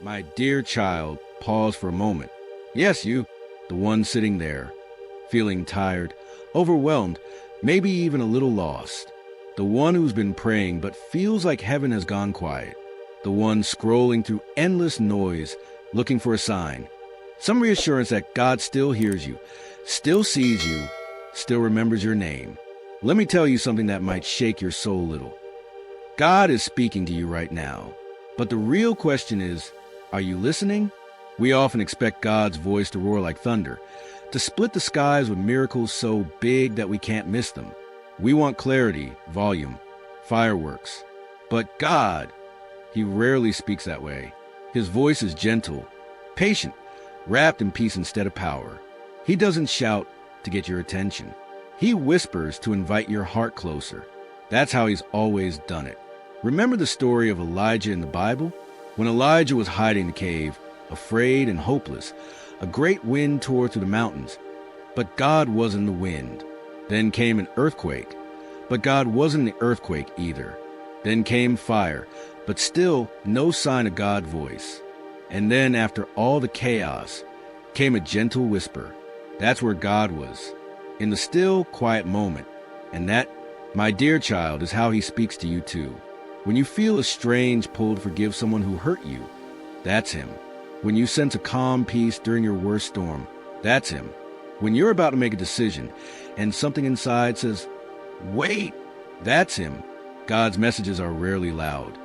My dear child, pause for a moment. Yes, you, the one sitting there, feeling tired, overwhelmed, maybe even a little lost. The one who's been praying but feels like heaven has gone quiet. The one scrolling through endless noise, looking for a sign. Some reassurance that God still hears you, still sees you, still remembers your name. Let me tell you something that might shake your soul a little. God is speaking to you right now. But the real question is, are you listening? We often expect God's voice to roar like thunder, to split the skies with miracles so big that we can't miss them. We want clarity, volume, fireworks. But God, He rarely speaks that way. His voice is gentle, patient, wrapped in peace instead of power. He doesn't shout to get your attention. He whispers to invite your heart closer. That's how He's always done it. Remember the story of Elijah in the Bible? When Elijah was hiding in the cave, afraid and hopeless, a great wind tore through the mountains. But God wasn't the wind. Then came an earthquake. But God wasn't the earthquake either. Then came fire, but still no sign of God's voice. And then after all the chaos, came a gentle whisper. That's where God was, in the still, quiet moment. And that, my dear child, is how He speaks to you too. When you feel a strange pull to forgive someone who hurt you, that's Him. When you sense a calm peace during your worst storm, that's Him. When you're about to make a decision and something inside says, wait, that's Him. God's messages are rarely loud,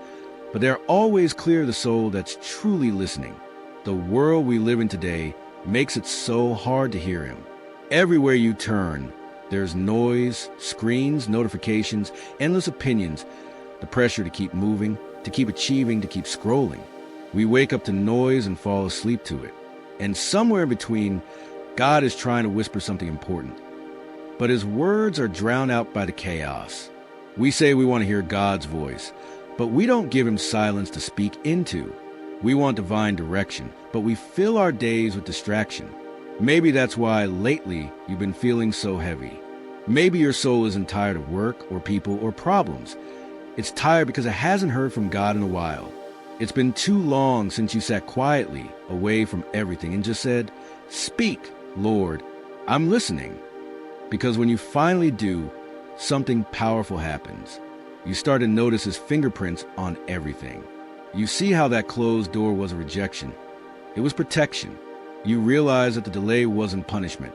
but they're always clear to the soul that's truly listening. The world we live in today makes it so hard to hear Him. Everywhere you turn, there's noise, screens, notifications, endless opinions, the pressure to keep moving, to keep achieving, to keep scrolling. We wake up to noise and fall asleep to it. And somewhere in between, God is trying to whisper something important. But His words are drowned out by the chaos. We say we want to hear God's voice, but we don't give Him silence to speak into. We want divine direction, but we fill our days with distraction. Maybe that's why lately you've been feeling so heavy. Maybe your soul isn't tired of work or people or problems. It's tired because it hasn't heard from God in a while. It's been too long since you sat quietly away from everything and just said, "Speak, Lord, I'm listening." Because when you finally do, something powerful happens. You start to notice His fingerprints on everything. You see how that closed door was a rejection. It was protection. You realize that the delay wasn't punishment.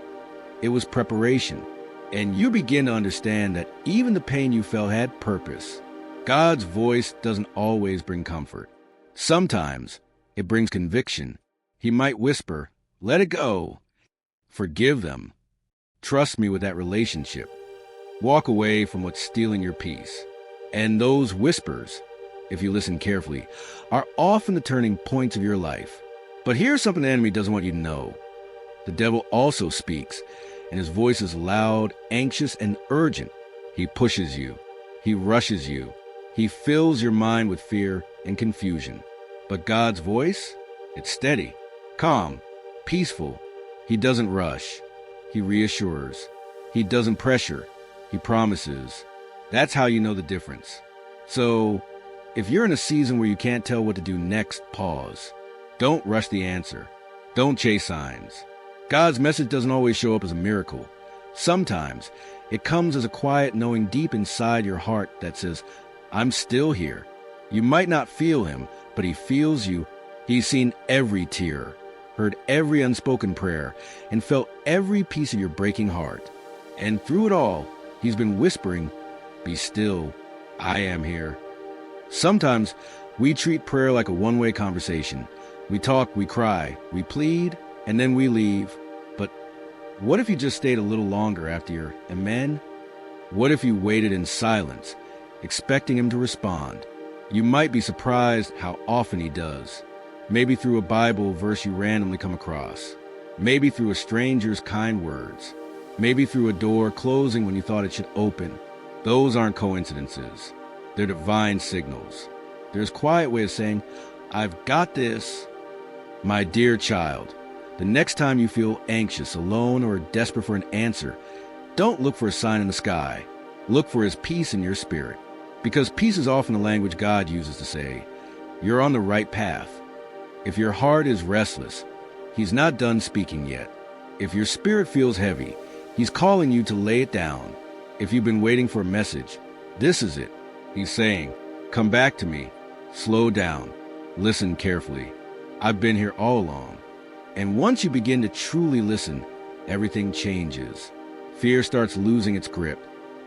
It was preparation. And you begin to understand that even the pain you felt had purpose. God's voice doesn't always bring comfort. Sometimes it brings conviction. He might whisper, "Let it go. Forgive them. Trust me with that relationship. Walk away from what's stealing your peace." And those whispers, if you listen carefully, are often the turning points of your life. But here's something the enemy doesn't want you to know. The devil also speaks, and his voice is loud, anxious, and urgent. He pushes you. He rushes you. He fills your mind with fear and confusion. But God's voice, it's steady, calm, peaceful. He doesn't rush. He reassures. He doesn't pressure. He promises. That's how you know the difference. So, if you're in a season where you can't tell what to do next, pause. Don't rush the answer. Don't chase signs. God's message doesn't always show up as a miracle. Sometimes it comes as a quiet knowing deep inside your heart that says, "I'm still here." You might not feel Him, but He feels you. He's seen every tear, heard every unspoken prayer, and felt every piece of your breaking heart. And through it all, He's been whispering, "Be still. I am here." Sometimes we treat prayer like a one-way conversation. We talk, we cry, we plead, and then we leave. But what if you just stayed a little longer after your amen? What if you waited in silence, expecting Him to respond? You might be surprised how often He does. Maybe through a Bible verse you randomly come across. Maybe through a stranger's kind words. Maybe through a door closing when you thought it should open. Those aren't coincidences. They're divine signals. There's a quiet way of saying, "I've got this." My dear child, the next time you feel anxious, alone, or desperate for an answer, don't look for a sign in the sky. Look for His peace in your spirit. Because peace is often the language God uses to say, "You're on the right path." If your heart is restless, He's not done speaking yet. If your spirit feels heavy, He's calling you to lay it down. If you've been waiting for a message, this is it. He's saying, come back to me. Slow down. Listen carefully. I've been here all along. And once you begin to truly listen, everything changes. Fear starts losing its grip.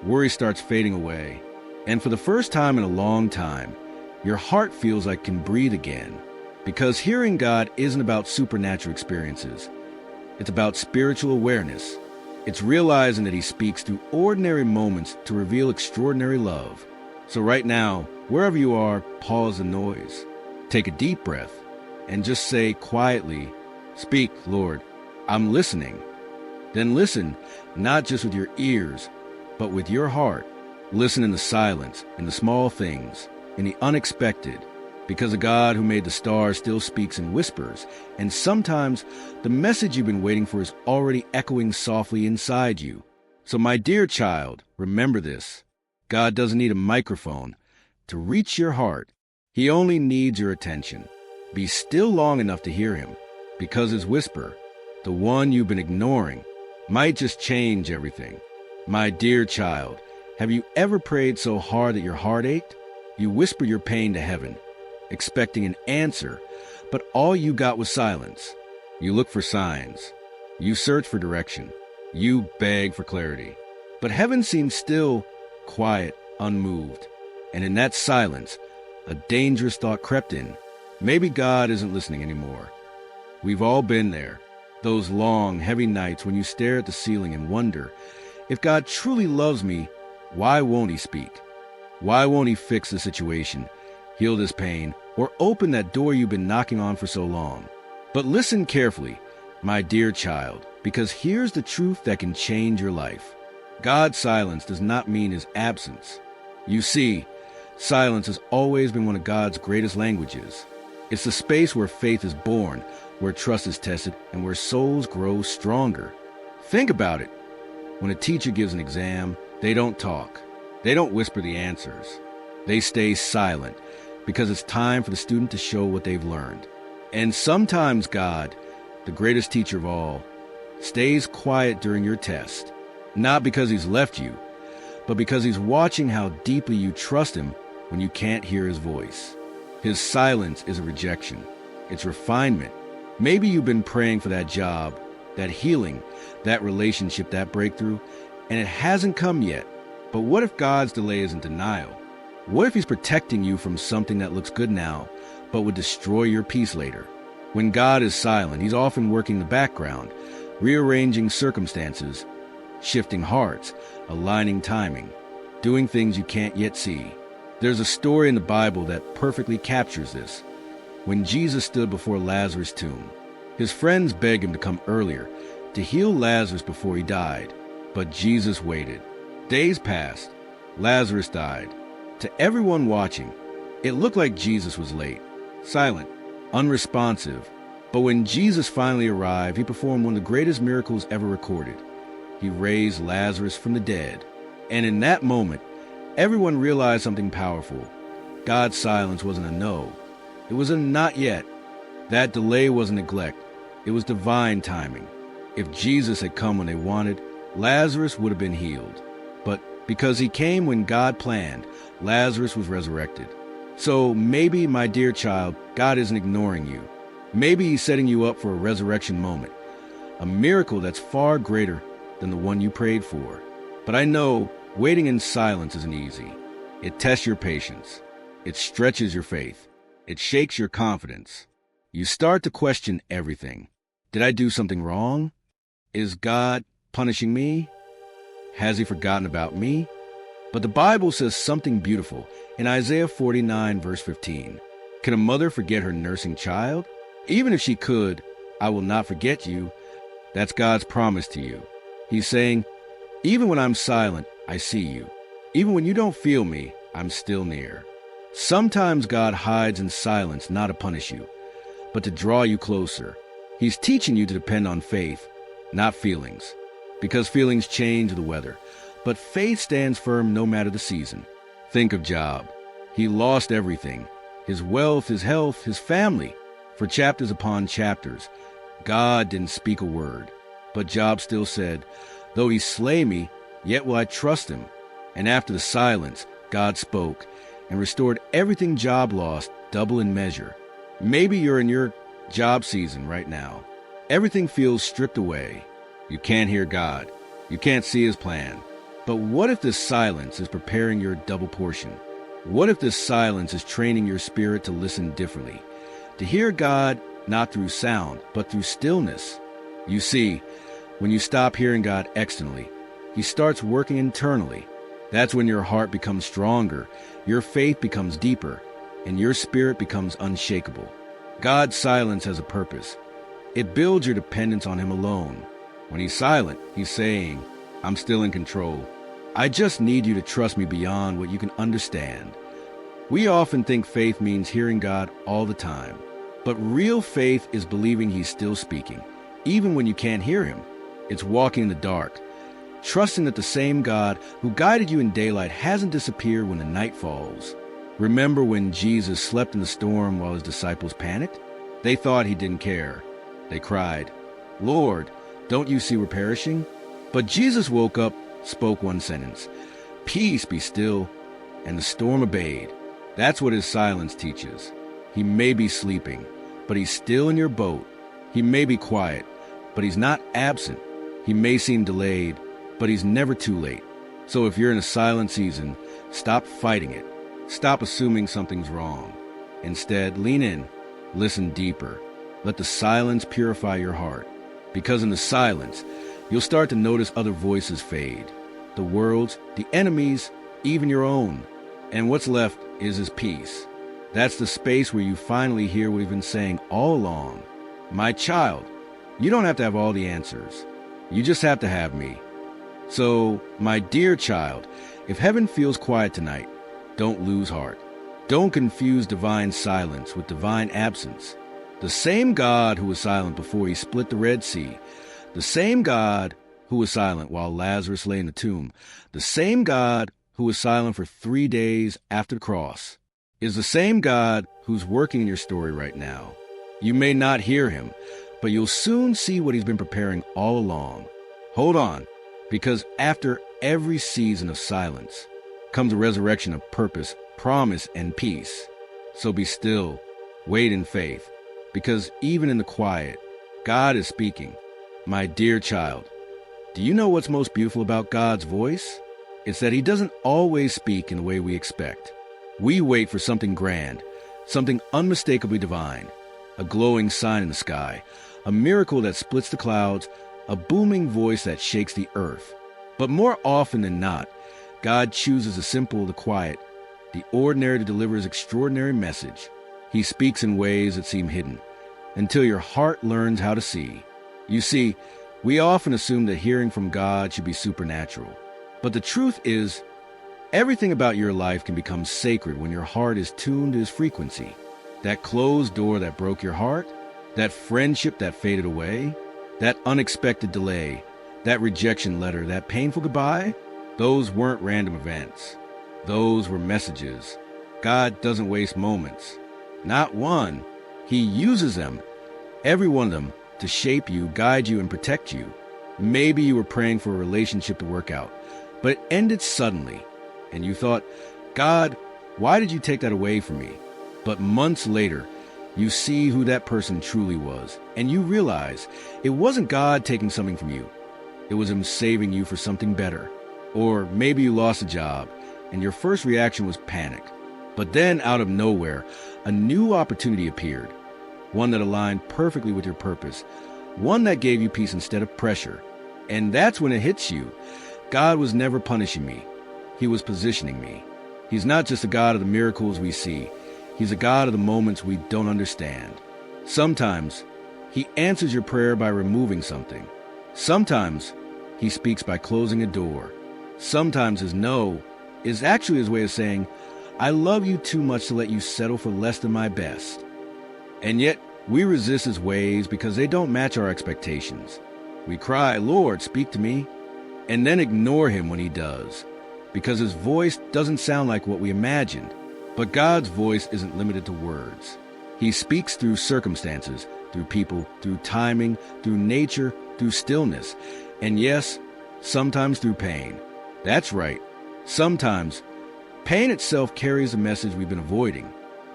Worry starts fading away. And for the first time in a long time, your heart feels like it can breathe again. Because hearing God isn't about supernatural experiences. It's about spiritual awareness. It's realizing that He speaks through ordinary moments to reveal extraordinary love. So right now, wherever you are, pause the noise. Take a deep breath and just say quietly, speak, Lord, I'm listening. Then listen, not just with your ears, but with your heart. Listen in the silence, in the small things, in the unexpected, because the God who made the stars still speaks in whispers, and sometimes the message you've been waiting for is already echoing softly inside you. So my dear child, remember this. God doesn't need a microphone to reach your heart. He only needs your attention. Be still long enough to hear Him, because His whisper, the one you've been ignoring, might just change everything. My dear child, have you ever prayed so hard that your heart ached? You whisper your pain to heaven, expecting an answer, but all you got was silence. You look for signs. You search for direction. You beg for clarity. But heaven seems still, quiet, unmoved. And in that silence, a dangerous thought crept in. Maybe God isn't listening anymore. We've all been there. Those long, heavy nights when you stare at the ceiling and wonder, if God truly loves me, why won't He speak? Why won't He fix the situation, heal this pain, or open that door you've been knocking on for so long? But listen carefully, my dear child, because here's the truth that can change your life. God's silence does not mean His absence. You see, silence has always been one of God's greatest languages. It's the space where faith is born, where trust is tested, and where souls grow stronger. Think about it. When a teacher gives an exam, they don't talk. They don't whisper the answers. They stay silent because it's time for the student to show what they've learned. And sometimes God, the greatest teacher of all, stays quiet during your test, not because He's left you, but because He's watching how deeply you trust Him when you can't hear His voice. His silence is a rejection. It's refinement. Maybe you've been praying for that job, that healing, that relationship, that breakthrough, and it hasn't come yet. But what if God's delay isn't denial? What if He's protecting you from something that looks good now, but would destroy your peace later? When God is silent, He's often working the background, rearranging circumstances, shifting hearts, aligning timing, doing things you can't yet see. There's a story in the Bible that perfectly captures this. When Jesus stood before Lazarus' tomb, His friends begged Him to come earlier, to heal Lazarus before he died. But Jesus waited. Days passed. Lazarus died. To everyone watching, it looked like Jesus was late, silent, unresponsive. But when Jesus finally arrived, He performed one of the greatest miracles ever recorded. He raised Lazarus from the dead. And in that moment, everyone realized something powerful. God's silence wasn't a no. It was a not yet. That delay wasn't neglect. It was divine timing. If Jesus had come when they wanted, Lazarus would have been healed. But because He came when God planned, Lazarus was resurrected. So maybe, my dear child, God isn't ignoring you. Maybe He's setting you up for a resurrection moment, a miracle that's far greater than the one you prayed for. But I know waiting in silence isn't easy. It tests your patience. It stretches your faith. It shakes your confidence. You start to question everything. Did I do something wrong? Is God punishing me? Has He forgotten about me? But the Bible says something beautiful in Isaiah 49, verse 15. Can a mother forget her nursing child? Even if she could, I will not forget you. That's God's promise to you. He's saying, even when I'm silent, I see you. Even when you don't feel me, I'm still near. Sometimes God hides in silence not to punish you, but to draw you closer. He's teaching you to depend on faith, not feelings, because feelings change with the weather, but faith stands firm no matter the season. Think of Job. He lost everything, his wealth, his health, his family, For chapters upon chapters, God didn't speak a word. But Job still said, "Though he slay me, yet will I trust him." And after the silence, God spoke and restored everything Job lost, double in measure. Maybe you're in your job season right now. Everything feels stripped away. You can't hear God. You can't see his plan. But what if this silence is preparing your double portion? What if this silence is training your spirit to listen differently? To hear God not through sound, but through stillness. You see, when you stop hearing God externally, he starts working internally. That's when your heart becomes stronger, your faith becomes deeper, and your spirit becomes unshakable. God's silence has a purpose. It builds your dependence on him alone. When he's silent, he's saying, "I'm still in control. I just need you to trust me beyond what you can understand." We often think faith means hearing God all the time. But real faith is believing he's still speaking, even when you can't hear him. It's walking in the dark, trusting that the same God who guided you in daylight hasn't disappeared when the night falls. Remember when Jesus slept in the storm while his disciples panicked? They thought he didn't care. They cried, "Lord, don't you see we're perishing?" But Jesus woke up, spoke one sentence, "Peace, be still," and the storm obeyed. That's what his silence teaches. He may be sleeping, but he's still in your boat. He may be quiet, but he's not absent. He may seem delayed, but he's never too late. So if you're in a silent season, stop fighting it. Stop assuming something's wrong. Instead, lean in, listen deeper. Let the silence purify your heart. Because in the silence, you'll start to notice other voices fade. The world's, the enemy's, even your own. And what's left is his peace. That's the space where you finally hear what we've been saying all along. My child, you don't have to have all the answers. You just have to have me. So, my dear child, if heaven feels quiet tonight, don't lose heart. Don't confuse divine silence with divine absence. The same God who was silent before he split the Red Sea, the same God who was silent while Lazarus lay in the tomb, the same God who was silent for 3 days after the cross, is the same God who's working in your story right now. You may not hear him, but you'll soon see what he's been preparing all along. Hold on, because after every season of silence comes a resurrection of purpose, promise, and peace. So be still, wait in faith, because even in the quiet, God is speaking. My dear child, do you know what's most beautiful about God's voice? It's that he doesn't always speak in the way we expect. We wait for something grand, something unmistakably divine, a glowing sign in the sky, a miracle that splits the clouds, a booming voice that shakes the earth. But more often than not, God chooses the simple, the quiet, the ordinary to deliver his extraordinary message. He speaks in ways that seem hidden, until your heart learns how to see. You see, we often assume that hearing from God should be supernatural. But the truth is, everything about your life can become sacred when your heart is tuned to his frequency. That closed door that broke your heart, that friendship that faded away, that unexpected delay, that rejection letter, that painful goodbye, those weren't random events. Those were messages. God doesn't waste moments. Not one. He uses them, every one of them, to shape you, guide you, and protect you. Maybe you were praying for a relationship to work out, but it ended suddenly. And you thought, God, why did you take that away from me? But months later, you see who that person truly was, and you realize it wasn't God taking something from you. It was him saving you for something better. Or maybe you lost a job, and your first reaction was panic. But then, out of nowhere, a new opportunity appeared, one that aligned perfectly with your purpose, one that gave you peace instead of pressure. And that's when it hits you. God was never punishing me. He was positioning me. He's not just a God of the miracles we see. He's a God of the moments we don't understand. Sometimes he answers your prayer by removing something. Sometimes he speaks by closing a door. Sometimes his no is actually his way of saying, I love you too much to let you settle for less than my best. And yet we resist his ways because they don't match our expectations. We cry, Lord, speak to me, and then ignore him when he does, because his voice doesn't sound like what we imagined. But God's voice isn't limited to words. He speaks through circumstances, through people, through timing, through nature, through stillness, and yes, sometimes through pain. That's right. Sometimes pain itself carries a message we've been avoiding.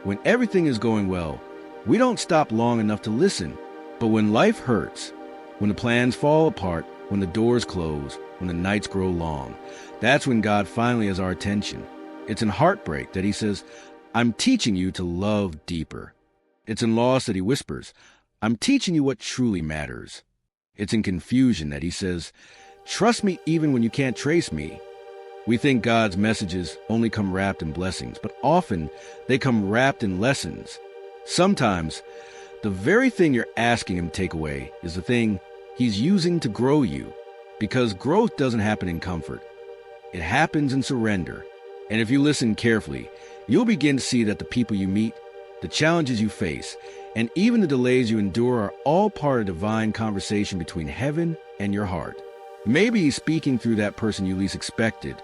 When everything is going well, we don't stop long enough to listen. But when life hurts, when the plans fall apart, when the doors close, when the nights grow long, that's when God finally has our attention. It's in heartbreak that he says, I'm teaching you to love deeper. It's in loss that he whispers, I'm teaching you what truly matters. It's in confusion that he says, trust me even when you can't trace me. We think God's messages only come wrapped in blessings, but often they come wrapped in lessons. Sometimes the very thing you're asking him to take away is the thing he's using to grow you, because growth doesn't happen in comfort. It happens in surrender. And if you listen carefully, you'll begin to see that the people you meet, the challenges you face, and even the delays you endure are all part of divine conversation between heaven and your heart. Maybe he's speaking through that person you least expected,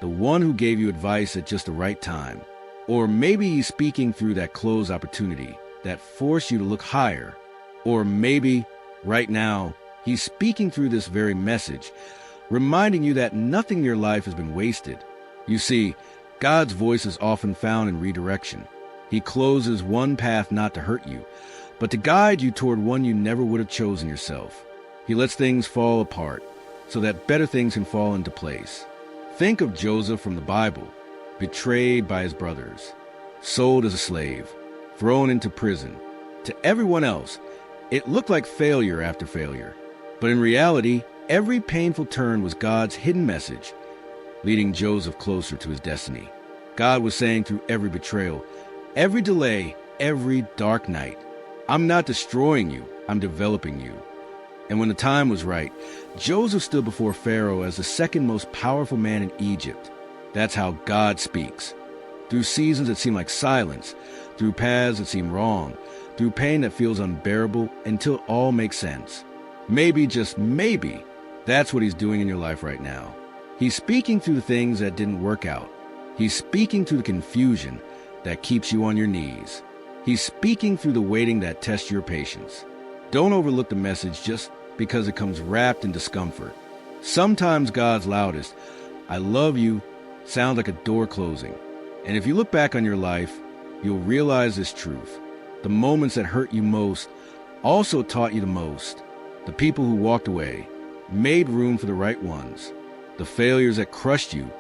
the one who gave you advice at just the right time. Or maybe he's speaking through that closed opportunity that forced you to look higher. Or maybe, right now, he's speaking through this very message, reminding you that nothing in your life has been wasted. You see, God's voice is often found in redirection. He closes one path not to hurt you, but to guide you toward one you never would have chosen yourself. He lets things fall apart so that better things can fall into place. Think of Joseph from the Bible, betrayed by his brothers, sold as a slave, thrown into prison. To everyone else, it looked like failure after failure. But in reality, every painful turn was God's hidden message, leading Joseph closer to his destiny. God was saying through every betrayal, every delay, every dark night, I'm not destroying you, I'm developing you. And when the time was right, Joseph stood before Pharaoh as the second most powerful man in Egypt. That's how God speaks. Through seasons that seem like silence, through paths that seem wrong, through pain that feels unbearable, until it all makes sense. Maybe, just maybe, that's what he's doing in your life right now. He's speaking through the things that didn't work out. He's speaking through the confusion that keeps you on your knees. He's speaking through the waiting that tests your patience. Don't overlook the message just because it comes wrapped in discomfort. Sometimes God's loudest, I love you, sounds like a door closing. And if you look back on your life, you'll realize this truth. The moments that hurt you most also taught you the most. The people who walked away made room for the right ones. The failures that crushed you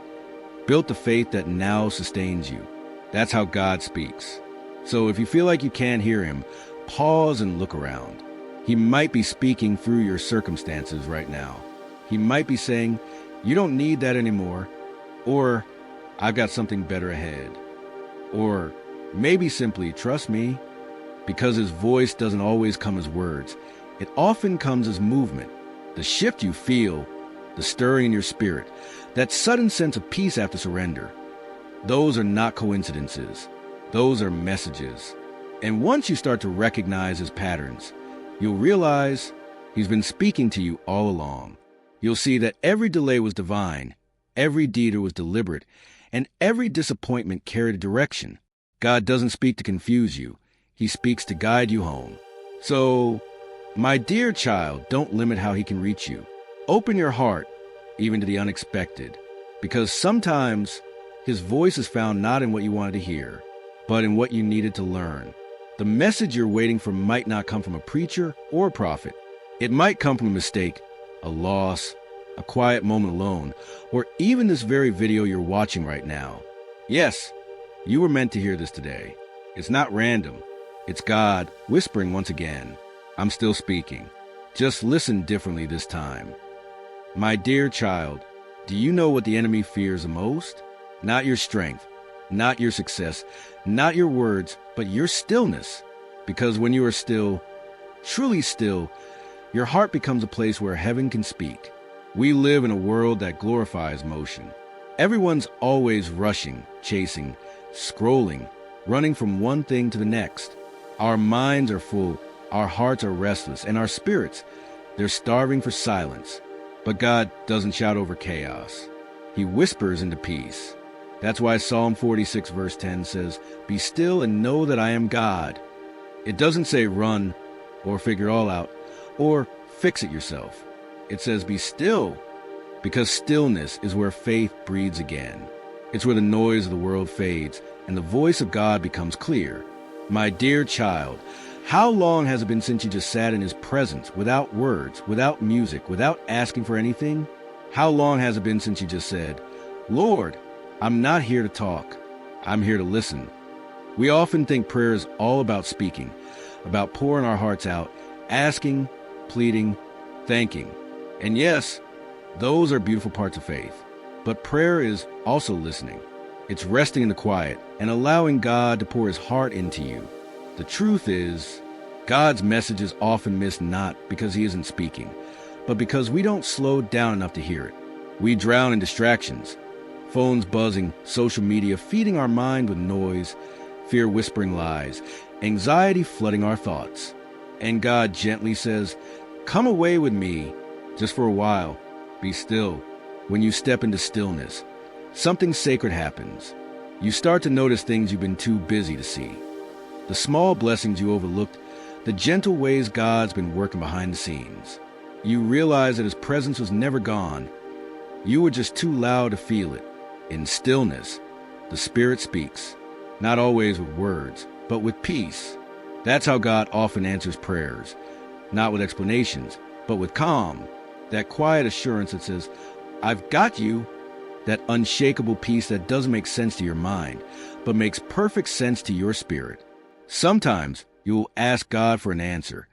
built the faith that now sustains you. That's how God speaks. So if you feel like you can't hear him, pause and look around. He might be speaking through your circumstances right now. He might be saying, you don't need that anymore. Or, I've got something better ahead. Or maybe simply, trust me. Because his voice doesn't always come as words. It often comes as movement. The shift you feel, the stirring in your spirit, that sudden sense of peace after surrender. Those are not coincidences. Those are messages. And once you start to recognize his patterns, you'll realize he's been speaking to you all along. You'll see that every delay was divine, every detour was deliberate, and every disappointment carried a direction. God doesn't speak to confuse you. He speaks to guide you home. So, my dear child, don't limit how he can reach you. Open your heart, even to the unexpected, because sometimes his voice is found not in what you wanted to hear, but in what you needed to learn. The message you're waiting for might not come from a preacher or a prophet. It might come from a mistake, a loss, a quiet moment alone, or even this very video you're watching right now. Yes, you were meant to hear this today. It's not random. It's God whispering once again, I'm still speaking. Just listen differently this time. My dear child, do you know what the enemy fears the most? Not your strength, not your success, not your words, but your stillness. Because when you are still, truly still, your heart becomes a place where heaven can speak. We live in a world that glorifies motion. Everyone's always rushing, chasing, scrolling, running from one thing to the next. Our minds are full, our hearts are restless, and our spirits, they're starving for silence. But God doesn't shout over chaos. He whispers into peace. That's why Psalm 46 verse 10 says, be still and know that I am God. It doesn't say run or figure it all out or fix it yourself. It says be still, because stillness is where faith breathes again. It's where the noise of the world fades and the voice of God becomes clear. My dear child, how long has it been since you just sat in his presence without words, without music, without asking for anything? How long has it been since you just said, Lord, I'm not here to talk. I'm here to listen. We often think prayer is all about speaking, about pouring our hearts out, asking, pleading, thanking. And yes, those are beautiful parts of faith. But prayer is also listening. It's resting in the quiet and allowing God to pour his heart into you. The truth is, God's message is often missed not because he isn't speaking, but because we don't slow down enough to hear it. We drown in distractions, phones buzzing, social media feeding our mind with noise, fear whispering lies, anxiety flooding our thoughts. And God gently says, come away with me just for a while. Be still. When you step into stillness, something sacred happens. You start to notice things you've been too busy to see. The small blessings you overlooked, the gentle ways God's been working behind the scenes. You realize that his presence was never gone. You were just too loud to feel it. In stillness, the Spirit speaks, not always with words, but with peace. That's how God often answers prayers, not with explanations, but with calm, that quiet assurance that says, I've got you, that unshakable peace that doesn't make sense to your mind, but makes perfect sense to your spirit. Sometimes you will ask God for an answer,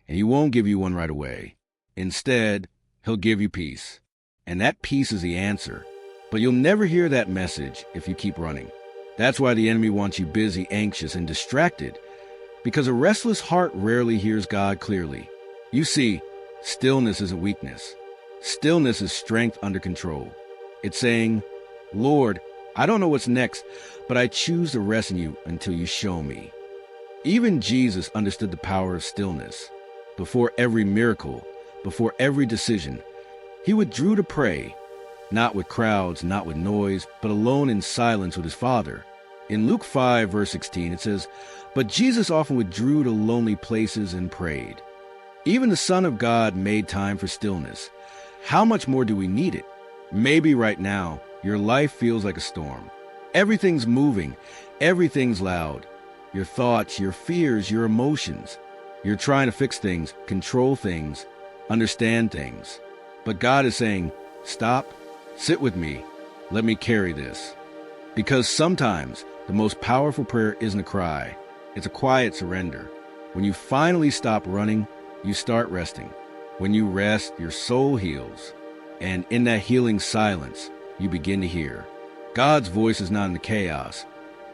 and he won't give you one right away. Instead, he'll give you peace. And that peace is the answer. But you'll never hear that message if you keep running. That's why the enemy wants you busy, anxious, and distracted, because a restless heart rarely hears God clearly. You see, stillness isn't weakness. Stillness is strength under control. It's saying, Lord, I don't know what's next, but I choose to rest in you until you show me. Even Jesus understood the power of stillness. Before every miracle, before every decision, he withdrew to pray, not with crowds, not with noise, but alone in silence with his Father. In Luke 5, verse 16, it says, but Jesus often withdrew to lonely places and prayed. Even the Son of God made time for stillness. How much more do we need it? Maybe right now, your life feels like a storm. Everything's moving. Everything's loud. Your thoughts, your fears, your emotions. You're trying to fix things, control things, understand things. But God is saying, stop, sit with me, let me carry this. Because sometimes the most powerful prayer isn't a cry. It's a quiet surrender. When you finally stop running, you start resting. When you rest, your soul heals. And in that healing silence, you begin to hear. God's voice is not in the chaos.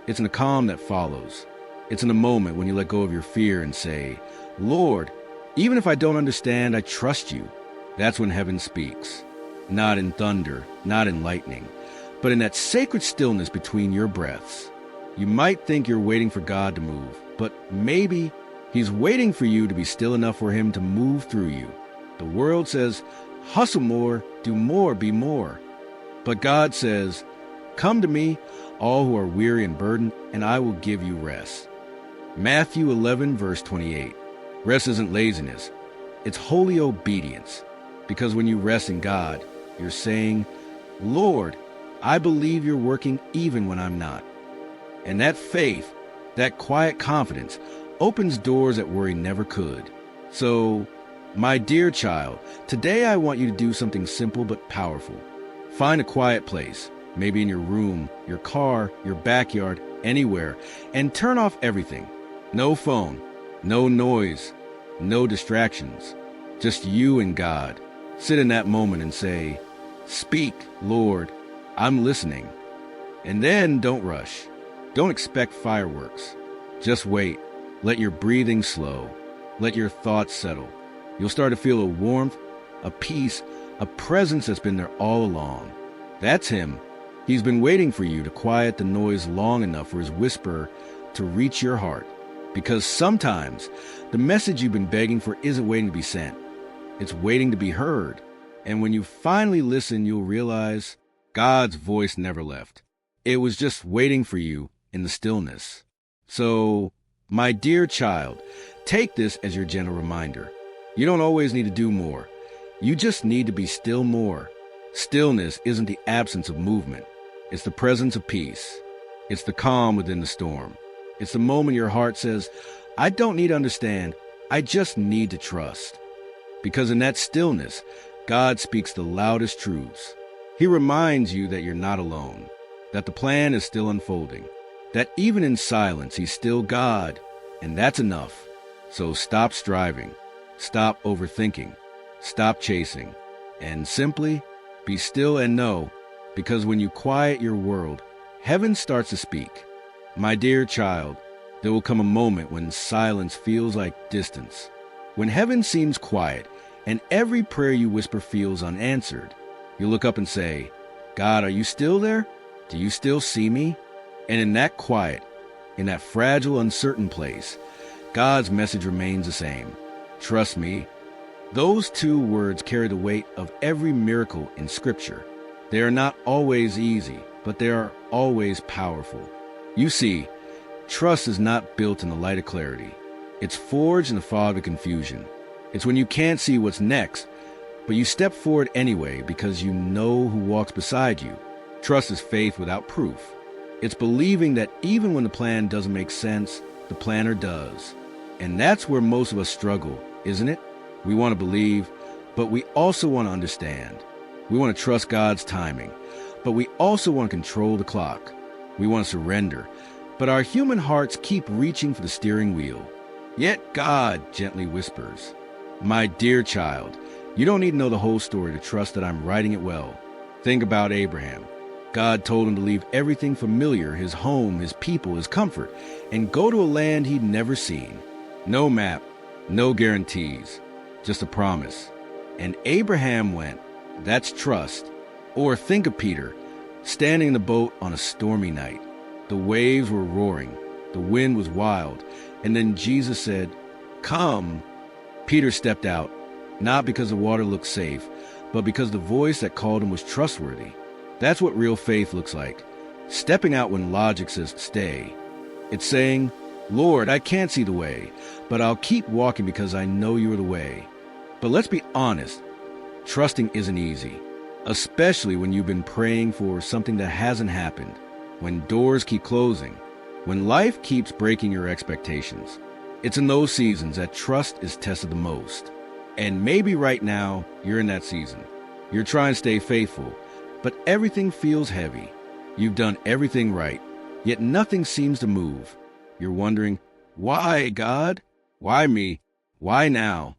It's in the calm that follows. It's in the moment when you let go of your fear and say, Lord, even if I don't understand, I trust you. That's when heaven speaks. Not in thunder, not in lightning, but in that sacred stillness between your breaths. You might think you're waiting for God to move, but maybe he's waiting for you to be still enough for him to move through you. The world says, hustle more, do more, be more. But God says, come to me, all who are weary and burdened, and I will give you rest. Matthew 11, verse 28. Rest isn't laziness. It's holy obedience. Because when you rest in God, you're saying, Lord, I believe you're working even when I'm not. And that faith, that quiet confidence, opens doors that worry never could. So, my dear child, today I want you to do something simple but powerful. Find a quiet place, maybe in your room, your car, your backyard, anywhere, and turn off everything. No phone, no noise, no distractions. Just you and God. Sit in that moment and say, speak, Lord, I'm listening. And then don't rush. Don't expect fireworks. Just wait. Let your breathing slow. Let your thoughts settle. You'll start to feel a warmth, a peace, a presence that's been there all along. That's him. He's been waiting for you to quiet the noise long enough for his whisper to reach your heart. Because sometimes the message you've been begging for isn't waiting to be sent. It's waiting to be heard. And when you finally listen, you'll realize God's voice never left. It was just waiting for you in the stillness. So My dear child, take this as your gentle reminder. You don't always need to do more. You just need to be still more. Stillness isn't the absence of movement. It's the presence of peace. It's the calm within the storm. It's the moment your heart says, I don't need to understand. I just need to trust. Because in that stillness, God speaks the loudest truths. He reminds you that you're not alone, that the plan is still unfolding, that even in silence, He's still God, and that's enough. So stop striving, stop overthinking, stop chasing, and simply be still and know, because when you quiet your world, heaven starts to speak. My dear child, there will come a moment when silence feels like distance, when heaven seems quiet and every prayer you whisper feels unanswered. You look up and say, God, are you still there? Do you still see me? And in that quiet, in that fragile, uncertain place, God's message remains the same. Trust me. Those two words carry the weight of every miracle in Scripture. They are not always easy, but they are always powerful. You see, trust is not built in the light of clarity. It's forged in the fog of confusion. It's when you can't see what's next, but you step forward anyway because you know who walks beside you. Trust is faith without proof. It's believing that even when the plan doesn't make sense, the planner does. And that's where most of us struggle, isn't it? We want to believe, but we also want to understand. We want to trust God's timing, but we also want to control the clock. We want to surrender, but our human hearts keep reaching for the steering wheel. Yet God gently whispers, my dear child, you don't need to know the whole story to trust that I'm writing it well. Think about Abraham. God told him to leave everything familiar, his home, his people, his comfort, and go to a land he'd never seen. No map, no guarantees, just a promise. And Abraham went. That's trust. Or think of Peter, standing in the boat on a stormy night. The waves were roaring, the wind was wild, and then Jesus said, come. Peter stepped out, not because the water looked safe, but because the voice that called him was trustworthy. That's what real faith looks like. Stepping out when logic says stay. It's saying, Lord, I can't see the way, but I'll keep walking because I know you're the way. But let's be honest, trusting isn't easy, especially when you've been praying for something that hasn't happened, when doors keep closing, when life keeps breaking your expectations. It's in those seasons that trust is tested the most. And maybe right now, you're in that season. You're trying to stay faithful, but everything feels heavy. You've done everything right, yet nothing seems to move. You're wondering, why, God? Why me? Why now?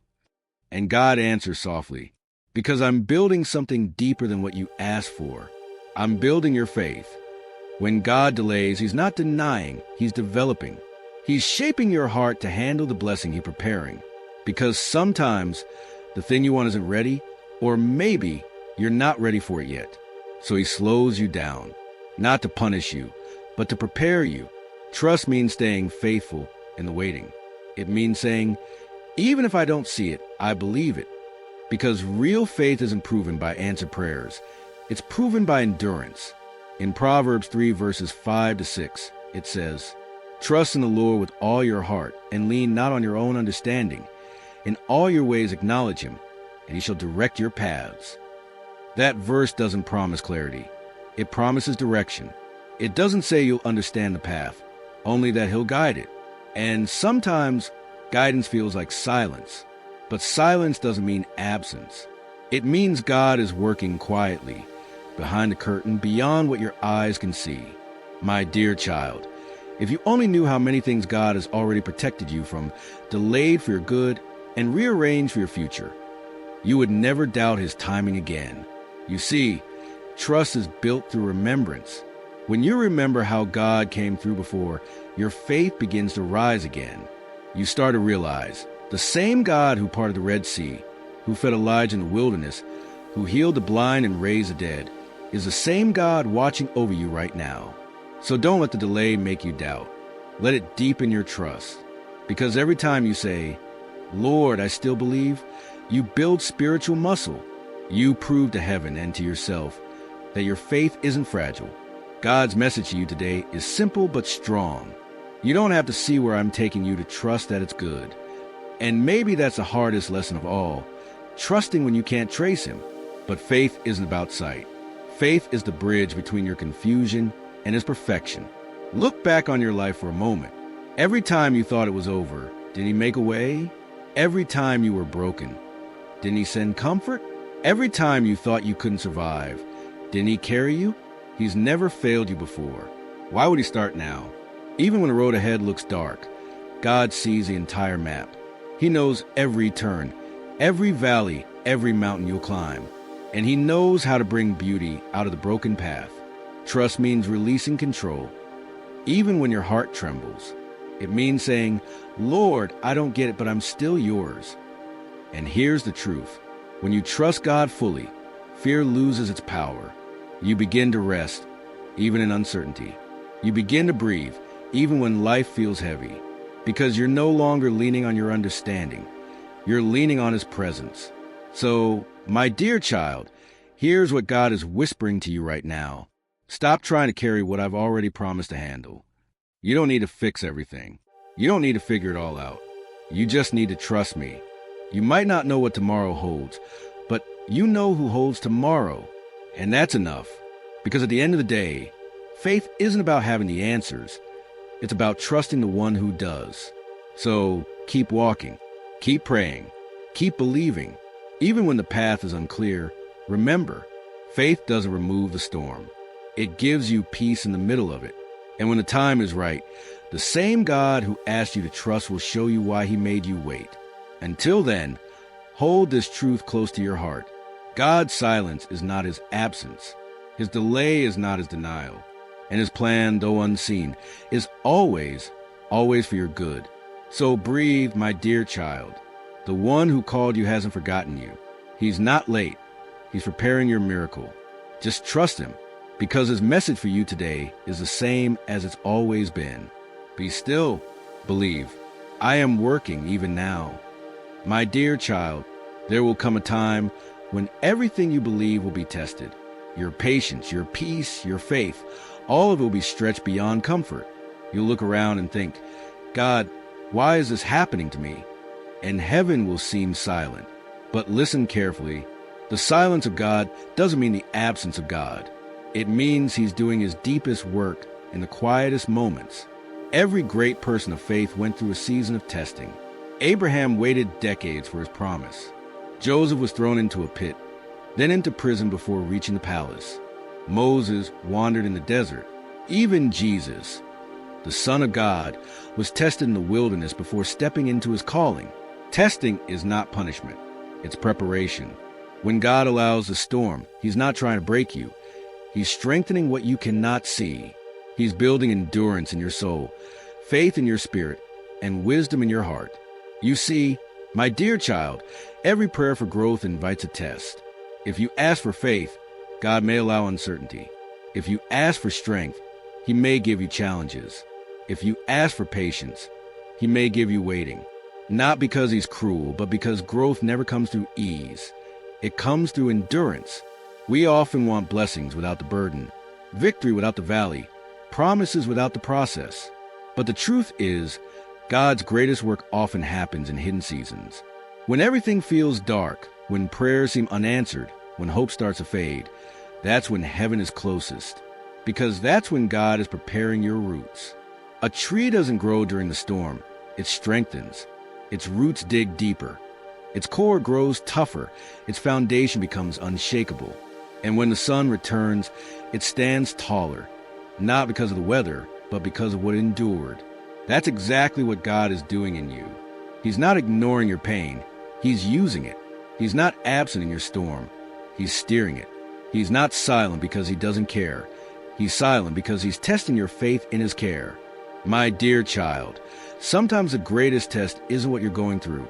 And God answers softly, because I'm building something deeper than what you asked for. I'm building your faith. When God delays, He's not denying, He's developing. He's shaping your heart to handle the blessing He's preparing. Because sometimes the thing you want isn't ready, or maybe you're not ready for it yet. So He slows you down, not to punish you, but to prepare you. Trust means staying faithful in the waiting. It means saying, even if I don't see it, I believe it. Because real faith isn't proven by answered prayers. It's proven by endurance. In Proverbs 3 verses 5 to 6, it says, trust in the Lord with all your heart and lean not on your own understanding. In all your ways acknowledge Him, and He shall direct your paths. That verse doesn't promise clarity. It promises direction. It doesn't say you'll understand the path, only that He'll guide it. And sometimes guidance feels like silence. But silence doesn't mean absence. It means God is working quietly, behind the curtain, beyond what your eyes can see. My dear child, if you only knew how many things God has already protected you from, delayed for your good, and rearranged for your future, you would never doubt His timing again. You see, trust is built through remembrance. When you remember how God came through before, your faith begins to rise again. You start to realize the same God who parted the Red Sea, who fed Elijah in the wilderness, who healed the blind and raised the dead, is the same God watching over you right now. So don't let the delay make you doubt. Let it deepen your trust. Because every time you say, Lord, I still believe, you build spiritual muscle. You prove to heaven and to yourself that your faith isn't fragile. God's message to you today is simple but strong. You don't have to see where I'm taking you to trust that it's good. And maybe that's the hardest lesson of all, trusting when you can't trace him. But faith isn't about sight. Faith is the bridge between your confusion and his perfection. Look back on your life for a moment. Every time you thought it was over, did he make a way? Every time you were broken, didn't he send comfort? Every time you thought you couldn't survive, didn't he carry you? He's never failed you before. Why would he start now? Even when the road ahead looks dark, God sees the entire map. He knows every turn, every valley, every mountain you'll climb. And he knows how to bring beauty out of the broken path. Trust means releasing control. Even when your heart trembles, it means saying, Lord, I don't get it, but I'm still yours. And here's the truth. When you trust God fully, fear loses its power. You begin to rest, even in uncertainty. You begin to breathe, even when life feels heavy. Because you're no longer leaning on your understanding. You're leaning on his presence. So, my dear child, here's what God is whispering to you right now. Stop trying to carry what I've already promised to handle. You don't need to fix everything. You don't need to figure it all out. You just need to trust me. You might not know what tomorrow holds, but you know who holds tomorrow. And that's enough. Because at the end of the day, faith isn't about having the answers. It's about trusting the one who does. So keep walking, keep praying, keep believing. Even when the path is unclear, remember, faith doesn't remove the storm. It gives you peace in the middle of it. And when the time is right, the same God who asked you to trust will show you why he made you wait. Until then, hold this truth close to your heart. God's silence is not his absence. His delay is not his denial. And his plan, though unseen, is always for your good. So breathe, my dear child. The one who called you hasn't forgotten you. He's not late. He's preparing your miracle. Just trust him, because his message for you today is the same as it's always been. Be still. Believe. I am working even now. My dear child, there will come a time when everything you believe will be tested. Your patience, your peace, your faith, all of it will be stretched beyond comfort. You'll look around and think, God, why is this happening to me? And heaven will seem silent. But listen carefully. The silence of God doesn't mean the absence of God. It means he's doing his deepest work in the quietest moments. Every great person of faith went through a season of testing. Abraham waited decades for his promise. Joseph was thrown into a pit, then into prison before reaching the palace. Moses wandered in the desert. Even Jesus, the Son of God, was tested in the wilderness before stepping into his calling. Testing is not punishment. It's preparation. When God allows the storm, he's not trying to break you. He's strengthening what you cannot see. He's building endurance in your soul, faith in your spirit, and wisdom in your heart. You see, my dear child, every prayer for growth invites a test. If you ask for faith, God may allow uncertainty. If you ask for strength, he may give you challenges. If you ask for patience, he may give you waiting. Not because he's cruel, but because growth never comes through ease. It comes through endurance. We often want blessings without the burden, victory without the valley, promises without the process. But the truth is, God's greatest work often happens in hidden seasons. When everything feels dark, when prayers seem unanswered, when hope starts to fade, that's when heaven is closest. Because that's when God is preparing your roots. A tree doesn't grow during the storm. It strengthens. Its roots dig deeper. Its core grows tougher. Its foundation becomes unshakable. And when the sun returns, it stands taller. Not because of the weather, but because of what it endured. That's exactly what God is doing in you. He's not ignoring your pain. He's using it. He's not absent in your storm. He's steering it. He's not silent because he doesn't care. He's silent because he's testing your faith in his care. My dear child, sometimes the greatest test isn't what you're going through.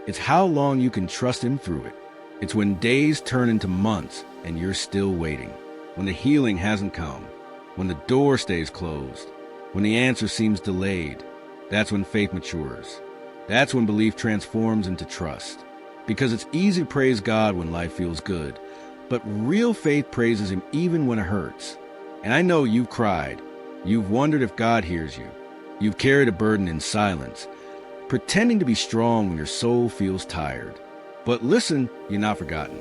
It's how long you can trust him through it. It's when days turn into months and you're still waiting. When the healing hasn't come. When the door stays closed. When the answer seems delayed. That's when faith matures. That's when belief transforms into trust. Because it's easy to praise God when life feels good. But real faith praises him even when it hurts. And I know you've cried. You've wondered if God hears you. You've carried a burden in silence, pretending to be strong when your soul feels tired. But listen, you're not forgotten.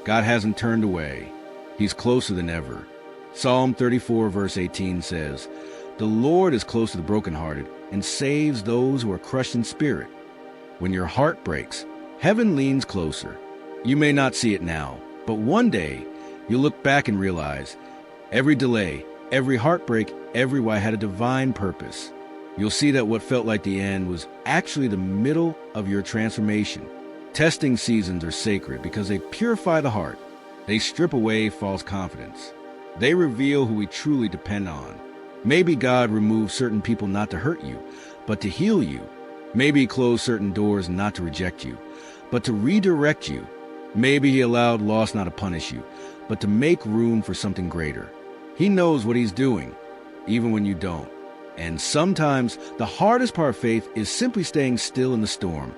God hasn't turned away. He's closer than ever. Psalm 34 verse 18 says, "The Lord is close to the brokenhearted and saves those who are crushed in spirit." When your heart breaks, heaven leans closer. You may not see it now, but one day you'll look back and realize every delay, every heartbreak, every why had a divine purpose. You'll see that what felt like the end was actually the middle of your transformation. Testing seasons are sacred because they purify the heart. They strip away false confidence. They reveal who we truly depend on. Maybe God removed certain people not to hurt you, but to heal you. Maybe He closed certain doors not to reject you, but to redirect you. Maybe He allowed loss not to punish you, but to make room for something greater. He knows what He's doing, even when you don't. And sometimes the hardest part of faith is simply staying still in the storm,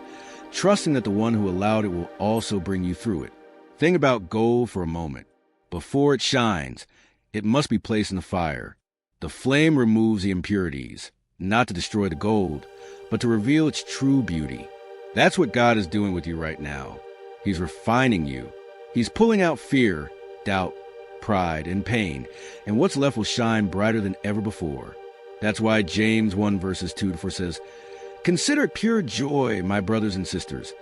trusting that the one who allowed it will also bring you through it. Think about gold for a moment. Before it shines, it must be placed in the fire. The flame removes the impurities, not to destroy the gold, but to reveal its true beauty. That's what God is doing with you right now. He's refining you. He's pulling out fear, doubt, pride, and pain, and what's left will shine brighter than ever before. That's why James 1 verses 2 to 4 says, "Consider it pure joy, my brothers and sisters,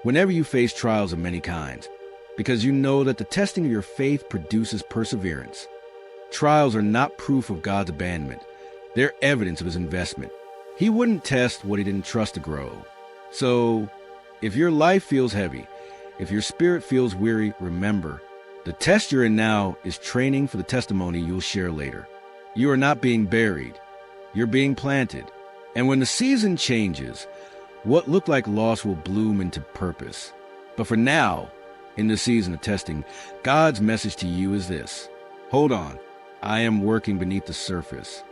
whenever you face trials of many kinds, because you know that the testing of your faith produces perseverance." Trials are not proof of God's abandonment. They're evidence of His investment. He wouldn't test what He didn't trust to grow. So, if your life feels heavy, if your spirit feels weary, remember, the test you're in now is training for the testimony you'll share later. You are not being buried. You're being planted. And when the season changes, what looked like loss will bloom into purpose. But for now, in the season of testing, God's message to you is this: hold on, I am working beneath the surface.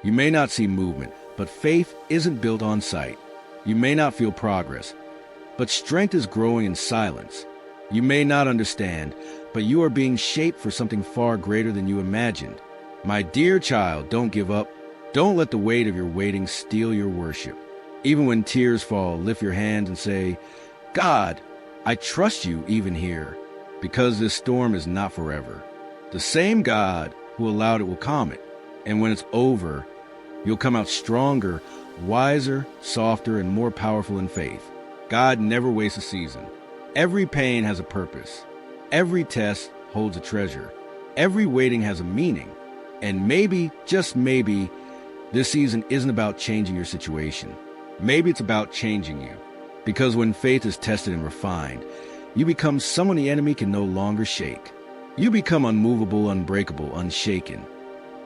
You may not see movement, but faith isn't built on sight. You may not feel progress, but strength is growing in silence. You may not understand, but you are being shaped for something far greater than you imagined. My dear child, don't give up. Don't let the weight of your waiting steal your worship. Even when tears fall, lift your hands and say, "God, I trust you even here, because this storm is not forever." The same God who allowed it will calm it. And when it's over, you'll come out stronger, wiser, softer, and more powerful in faith. God never wastes a season. Every pain has a purpose. Every test holds a treasure. Every waiting has a meaning. And maybe, just maybe, this season isn't about changing your situation. Maybe it's about changing you. Because when faith is tested and refined, you become someone the enemy can no longer shake. You become unmovable, unbreakable, unshaken.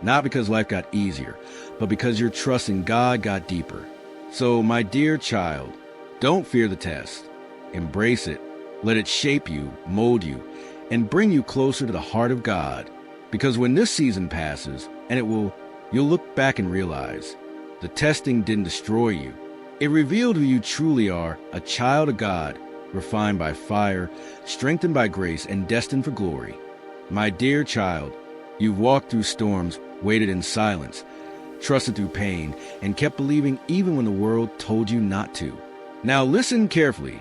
Not because life got easier, but because your trust in God got deeper. So, my dear child, don't fear the test. Embrace it. Let it shape you, mold you, and bring you closer to the heart of God. Because when this season passes, and it will, you'll look back and realize the testing didn't destroy you. It revealed who you truly are, a child of God, refined by fire, strengthened by grace, and destined for glory. My dear child, you've walked through storms, waited in silence, trusted through pain, and kept believing even when the world told you not to. Now listen carefully,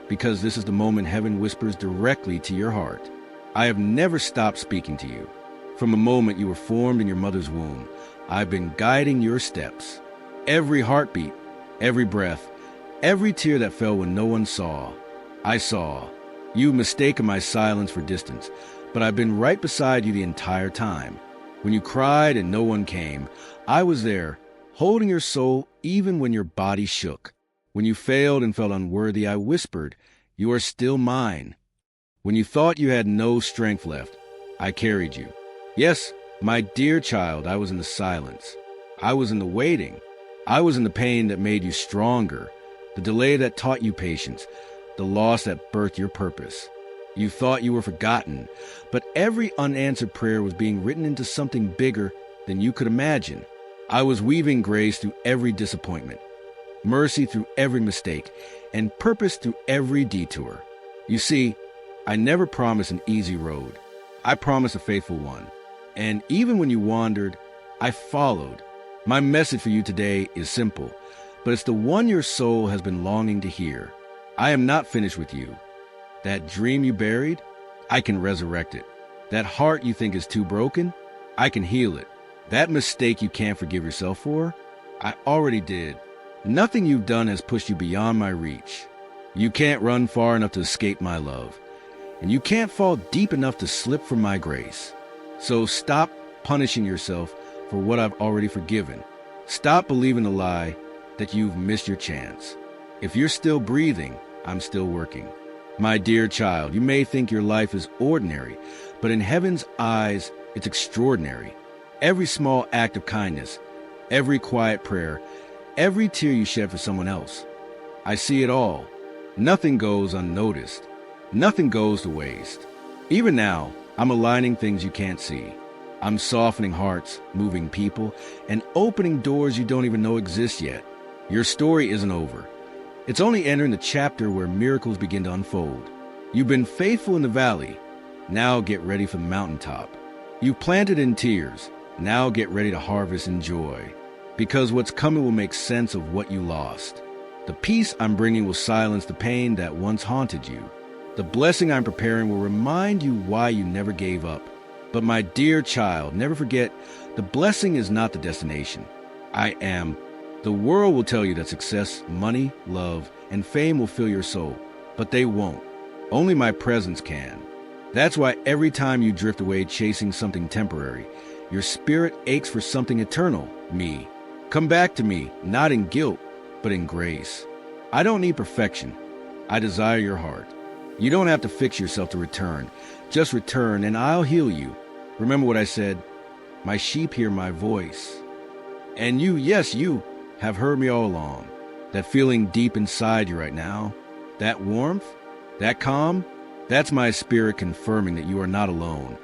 because this is the moment heaven whispers directly to your heart. I have never stopped speaking to you. From the moment you were formed in your mother's womb, I've been guiding your steps. Every heartbeat, every breath, every tear that fell when no one saw, I saw. You mistaken my silence for distance, but I've been right beside you the entire time. When you cried and no one came, I was there, holding your soul even when your body shook. When you failed and felt unworthy, I whispered, "You are still mine." When you thought you had no strength left, I carried you. Yes, my dear child, I was in the silence. I was in the waiting. I was in the pain that made you stronger, the delay that taught you patience, the loss that birthed your purpose. You thought you were forgotten, but every unanswered prayer was being written into something bigger than you could imagine. I was weaving grace through every disappointment, mercy through every mistake, and purpose through every detour. You see, I never promised an easy road. I promised a faithful one. And even when you wandered, I followed. My message for you today is simple, but it's the one your soul has been longing to hear. I am not finished with you. That dream you buried, I can resurrect it. That heart you think is too broken, I can heal it. That mistake you can't forgive yourself for, I already did. Nothing you've done has pushed you beyond my reach. You can't run far enough to escape my love, and you can't fall deep enough to slip from my grace. So stop punishing yourself for what I've already forgiven. Stop believing the lie that you've missed your chance. If you're still breathing, I'm still working. My dear child, you may think your life is ordinary, but in heaven's eyes, it's extraordinary. Every small act of kindness, every quiet prayer, every tear you shed for someone else. I see it all. Nothing goes unnoticed. Nothing goes to waste. Even now, I'm aligning things you can't see. I'm softening hearts, moving people, and opening doors you don't even know exist yet. Your story isn't over. It's only entering the chapter where miracles begin to unfold. You've been faithful in the valley. Now get ready for the mountaintop. You've planted in tears. Now get ready to harvest in joy. Because what's coming will make sense of what you lost. The peace I'm bringing will silence the pain that once haunted you. The blessing I'm preparing will remind you why you never gave up. But my dear child, never forget, the blessing is not the destination. I am. The world will tell you that success, money, love, and fame will fill your soul, but they won't. Only my presence can. That's why every time you drift away chasing something temporary, your spirit aches for something eternal, me. Come back to me, not in guilt, but in grace. I don't need perfection. I desire your heart. You don't have to fix yourself to return. Just return and I'll heal you. Remember what I said, my sheep hear my voice. And you, yes, you, have heard me all along. That feeling deep inside you right now, that warmth, that calm, that's my spirit confirming that you are not alone,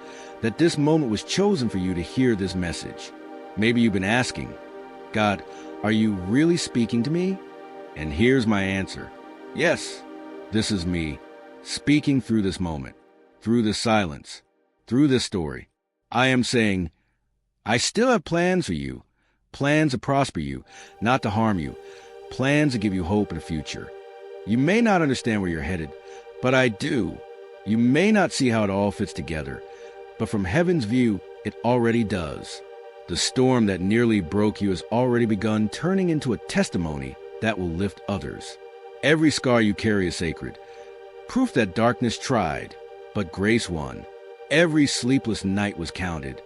that this moment was chosen for you to hear this message. Maybe you've been asking, God, are you really speaking to me? And here's my answer. Yes, this is me, speaking through this moment, through this silence, through this story. I am saying, I still have plans for you, plans to prosper you, not to harm you, plans to give you hope and a future. You may not understand where you're headed, but I do. You may not see how it all fits together, but from heaven's view, it already does. The storm that nearly broke you has already begun turning into a testimony that will lift others. Every scar you carry is sacred, proof that darkness tried, but grace won. Every sleepless night was counted,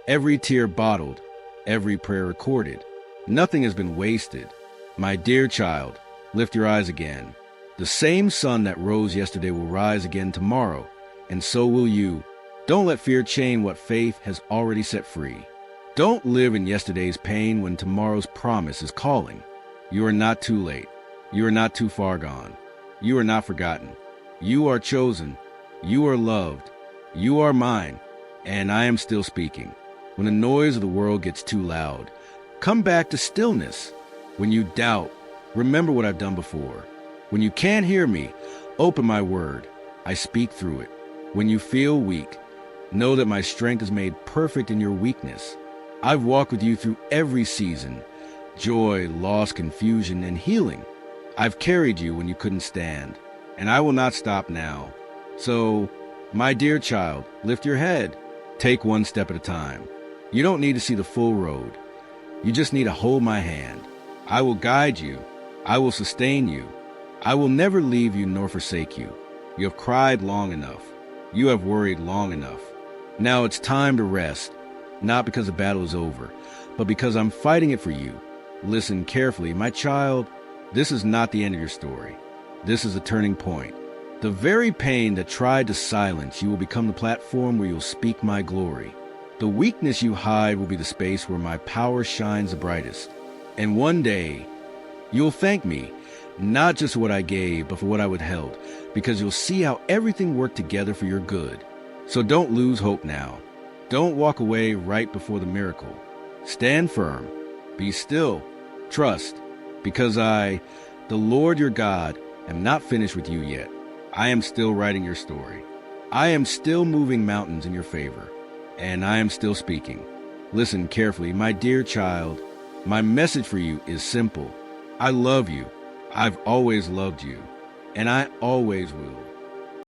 every tear bottled, every prayer recorded. Nothing has been wasted. My dear child, lift your eyes again. The same sun that rose yesterday will rise again tomorrow, and so will you. Don't let fear chain what faith has already set free. Don't live in yesterday's pain when tomorrow's promise is calling. You are not too late. You are not too far gone. You are not forgotten. You are chosen. You are loved. You are mine, and I am still speaking. When the noise of the world gets too loud, come back to stillness. When you doubt, remember what I've done before. When you can't hear me, open my word. I speak through it. When you feel weak, know that my strength is made perfect in your weakness. I've walked with you through every season, joy, loss, confusion, and healing. I've carried you when you couldn't stand, and I will not stop now. So, my dear child, lift your head. Take one step at a time. You don't need to see the full road. You just need to hold my hand. I will guide you. I will sustain you. I will never leave you nor forsake you. You have cried long enough. You have worried long enough. Now it's time to rest, not because the battle is over, but because I'm fighting it for you. Listen carefully, my child. This is not the end of your story. This is a turning point. The very pain that tried to silence you will become the platform where you'll speak my glory. The weakness you hide will be the space where my power shines the brightest. And one day, you'll thank me, not just for what I gave, but for what I withheld, because you'll see how everything worked together for your good. So don't lose hope now. Don't walk away right before the miracle. Stand firm. Be still. Trust. Because I, the Lord your God, am not finished with you yet. I am still writing your story. I am still moving mountains in your favor. And I am still speaking. Listen carefully, my dear child. My message for you is simple. I love you. I've always loved you, and I always will.